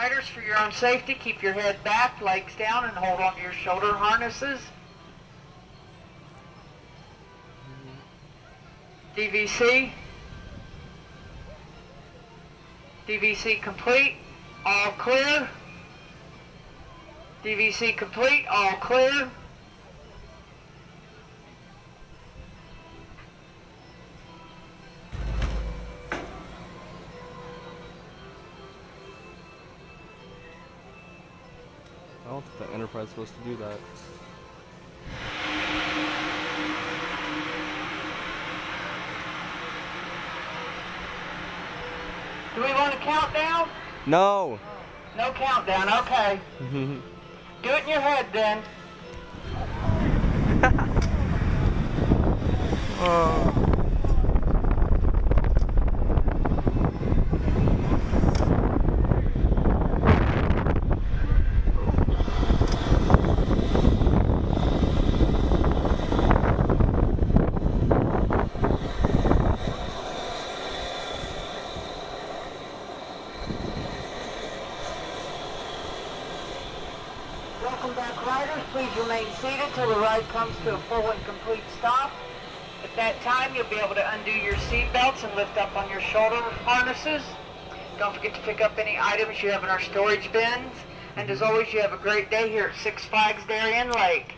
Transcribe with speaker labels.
Speaker 1: riders, for your own safety, keep your head back, legs down, and hold on to your shoulder harnesses. DVC. DVC complete. All clear. DVC complete. All clear.
Speaker 2: I don't think the Enterprise is supposed to do that.
Speaker 1: Do we want to count down?
Speaker 2: No!
Speaker 1: No countdown, okay. Do it in your head then. Welcome back, riders. Please remain seated till the ride comes to a full and complete stop. At that time, you'll be able to undo your seat belts and lift up on your shoulder harnesses. Don't forget to pick up any items you have in our storage bins. And as always, you have a great day here at Six Flags Darien Lake.